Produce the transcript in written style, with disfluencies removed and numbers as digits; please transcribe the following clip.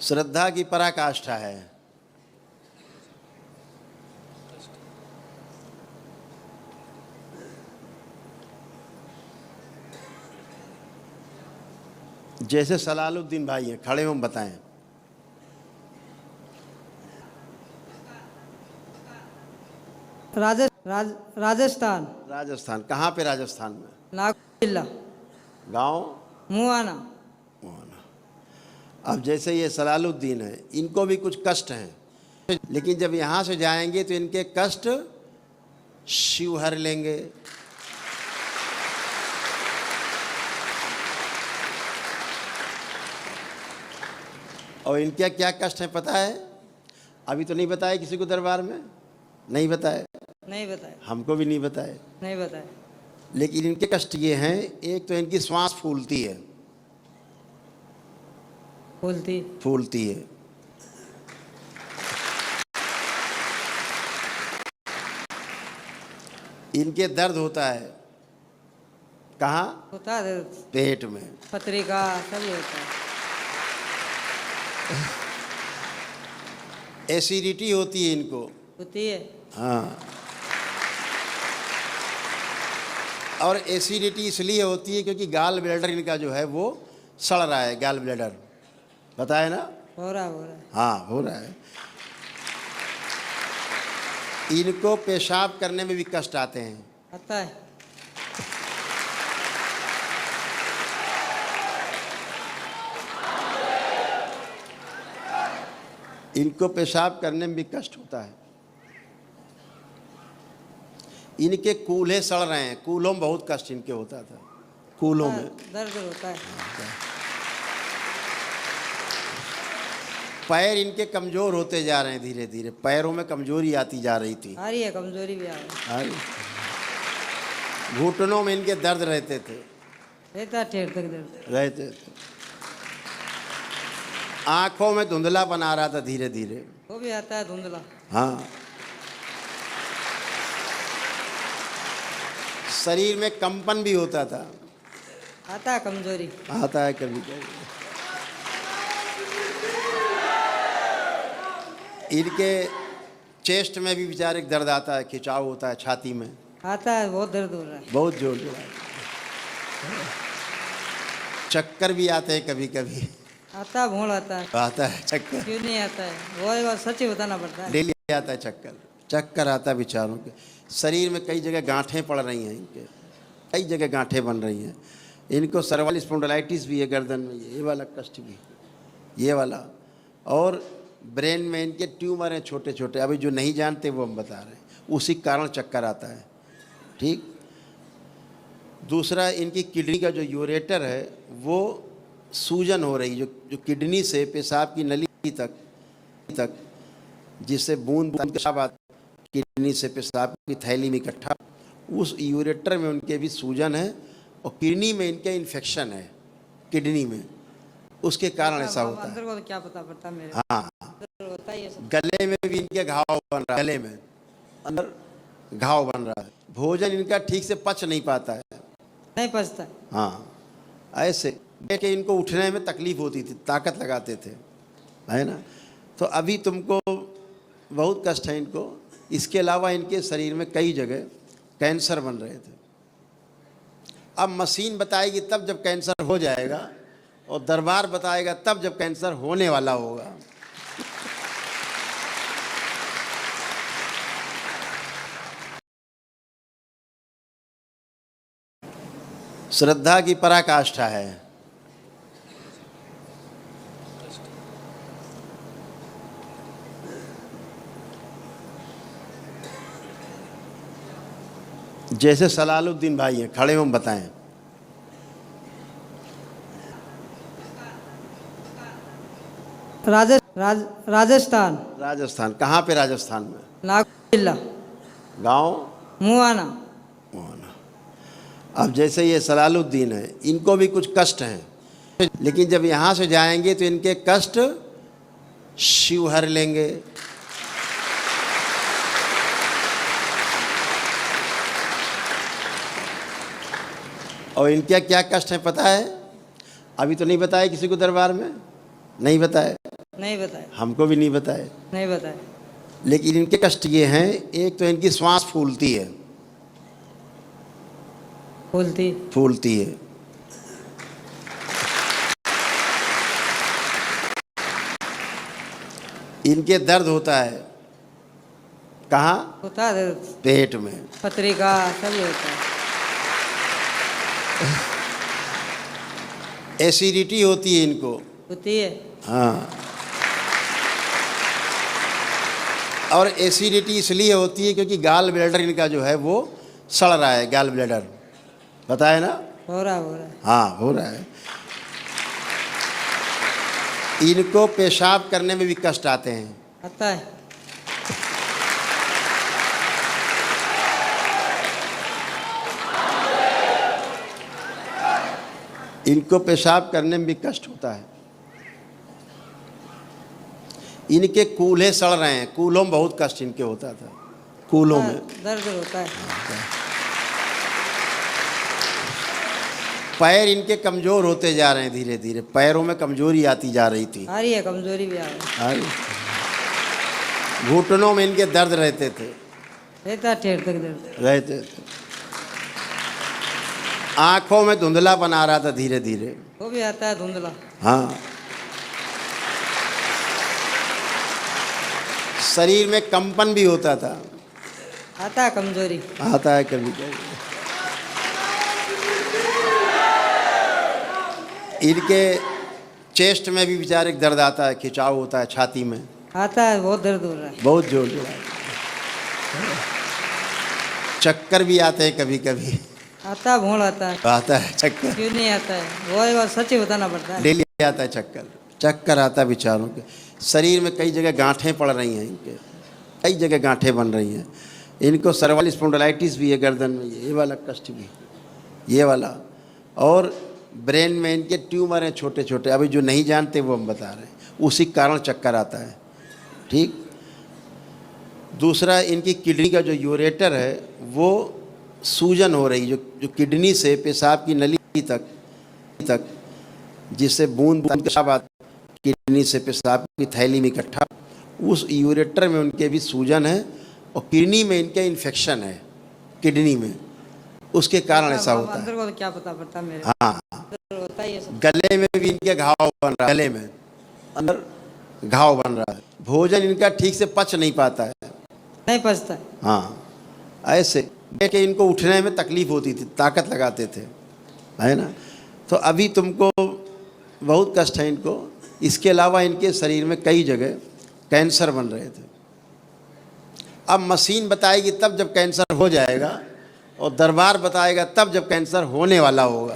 श्रद्धा की पराकाष्ठा है। जैसे सलालुद्दीन भाई हैं, खड़े हों बताएं। राजस्थान। राजस्थान कहाँ पे? राजस्थान में नागौर जिला, गांव मुआना। अब जैसे ये सलालुद्दीन है, इनको भी कुछ कष्ट हैं, लेकिन जब यहाँ से जाएंगे तो इनके कष्ट शिव हर लेंगे। और इनके क्या कष्ट है पता है? अभी तो नहीं बताया किसी को दरबार में, नहीं बताया, नहीं बताया, हमको भी नहीं बताया, नहीं बताया। लेकिन इनके कष्ट ये हैं, एक तो इनकी श्वास फूलती है, फूलती है। इनके दर्द होता है, कहाँ होता है? पेट में, पत्रिका सभी होता है। एसिडिटी होती है इनको, होती है। हाँ। और एसिडिटी इसलिए होती है क्योंकि गाल ब्लैडर इनका जो है वो सड़ रहा है, गाल ब्लैडर, पता है ना? हो रहा है। हाँ, हो रहा है। इनको पेशाब करने में भी कष्ट आते हैं, आता है। इनको पेशाब करने में भी कष्ट होता है। इनके कूल्हे सड़ रहे हैं, कूल्हों में बहुत कष्ट इनके होता था, कूल्हों में दर्द होता है। पैर इनके कमज़ोर होते जा रहे हैं, धीरे धीरे पैरों में कमजोरी आती जा रही थी। आ रही है, कमजोरी भी आ रही है। घुटनों में इनके दर्द रहते थे, रहता ठेर तक दर्द रहते थे। आंखों में धुंधला बना रहा था धीरे धीरे, वो भी आता है धुंधला। हाँ। शरीर में कंपन भी होता था, आता है कमजोरी, आता है कभी कभी। इनके चेस्ट में भी बेचारे दर्द आता है, खिंचाव होता है छाती में, आता है, बहुत दर्द हो रहा है, बहुत जोर जोर। चक्कर भी आते हैं कभी कभी, आता है, भूल आता है चक्कर। क्यों नहीं आता है? वो बात सच ही बताना पड़ता है। डेली आता है चक्कर, चक्कर आता है बेचारों के। शरीर में कई जगह गांठें पड़ रही हैं इनके, कई जगह गांठें बन रही हैं। इनको सर्वाइकल स्पॉन्डिलाइटिस भी है गर्दन में, ये वाला कष्ट भी, ये वाला। और ब्रेन में इनके ट्यूमर हैं छोटे छोटे, अभी जो नहीं जानते वो हम बता रहे हैं, उसी कारण चक्कर आता है। ठीक। दूसरा, इनकी किडनी का जो यूरेटर है वो सूजन हो रही, जो किडनी से पेशाब की नली तक जिससे बूंद पेशाब किडनी से पेशाब की थैली में इकट्ठा, उस यूरेटर में उनके भी सूजन है, और किडनी में इनके इन्फेक्शन है, किडनी में, उसके कारण ऐसा होता है। अंदर को तो क्या पता पड़ता मेरे। हाँ, होता ही है सब। गले में भी इनके घाव बन रहा है, गले में अंदर घाव बन रहा है। भोजन इनका ठीक से पच नहीं पाता है, नहीं पचता। हाँ, ऐसे के इनको उठने में तकलीफ होती थी, ताकत लगाते थे, है ना? तो अभी तुमको बहुत कष्ट है इनको। इसके अलावा इनके शरीर में कई जगह कैंसर बन रहे थे। अब मशीन बताएगी तब जब कैंसर हो जाएगा, और दरबार बताएगा तब जब कैंसर होने वाला होगा। श्रद्धा की पराकाष्ठा है। जैसे सलालुद्दीन भाई हैं, खड़े हों बताएं। राजस्थान। राजस्थान कहाँ पे? राजस्थान में नागौर जिला, गांव मुआना। अब जैसे ये सलालुद्दीन है, इनको भी कुछ कष्ट हैं, लेकिन जब यहाँ से जाएंगे तो इनके कष्ट शिव हर लेंगे। और इनके क्या कष्ट है पता है? अभी तो नहीं बताया किसी को दरबार में, नहीं बताया, नहीं बताया। हमको भी नहीं बताए। नहीं बताया। लेकिन इनके कष्ट ये हैं, एक तो इनकी श्वास फूलती है, फूलती। फूलती है। इनके दर्द होता है, कहाँ? होता है पेट में। पत्रिका सभी होता है। एसिडिटी होती है इनको। होती है। हाँ, और एसिडिटी इसलिए होती है क्योंकि गाल ब्लैडर इनका जो है वो सड़ रहा है। गाल ब्लैडर पता है ना? हो रहा है। हाँ, हो रहा है। इनको पेशाब करने में भी कष्ट आते हैं। आता है। इनको पेशाब करने में भी कष्ट होता है। इनके कूल्हे सड़ रहे हैं। कूल्हों में बहुत कष्ट इनके होता था, कूल्हों में दर्द होता है। पैर इनके कमज़ोर होते जा रहे हैं, धीरे धीरे पैरों में कमजोरी आती जा रही थी। आ रही है, कमजोरी भी आ रही है। घुटनों में इनके दर्द रहते थे, रहता ठेर तक दर्द रहते थे। आंखों में धुंधलापन आ रहा था धीरे धीरे। वो भी आता है धुंधला। हाँ, शरीर में कंपन भी होता था। आता है कमजोरी। आता है कभी कभी। इनके चेस्ट में भी बेचारे दर्द आता है, खिंचाव होता है छाती में। आता है, बहुत दर्द हो रहा है। बहुत जोर जोर। चक्कर भी आते हैं कभी कभी। आता है, भूल आता है। आता है चक्कर। क्यों नहीं आता है? वो एक बार सच ही बताना पड़ता है। डेली आता है चक्कर। चक्कर आता है बेचारों के। शरीर में कई जगह गांठें पड़ रही हैं इनके, कई जगह गांठें बन रही हैं। इनको सर्वाइकल स्पॉन्डिलाइटिस भी है गर्दन में, ये वाला कष्ट भी, ये वाला। और ब्रेन में इनके ट्यूमर हैं छोटे छोटे, अभी जो नहीं जानते वो हम बता रहे हैं, उसी कारण चक्कर आता है। ठीक। दूसरा, इनकी किडनी का जो यूरेटर है वो सूजन हो रही, जो किडनी से पेशाब की नली तक जिससे बूंद पेशाब आता, किडनी से पेशाब की थैली में इकट्ठा, उस यूरेटर में उनके भी सूजन है और किडनी में इनके इन्फेक्शन है, किडनी में, उसके कारण ऐसा होता है। अंदर को तो क्या पता पड़ता मेरे। हाँ, होता ही है सब। गले में भी इनके घाव बन रहा है, गले में अंदर घाव बन रहा है। भोजन इनका ठीक से पच नहीं पाता है, नहीं पचता है। हाँ, ऐसे के इनको उठने में तकलीफ होती थी, ताकत लगाते थे, है ना। तो अभी तुमको बहुत कष्ट है इनको। इसके अलावा इनके शरीर में कई जगह कैंसर बन रहे थे। अब मशीन बताएगी तब जब कैंसर हो जाएगा, और दरबार बताएगा तब जब कैंसर होने वाला होगा।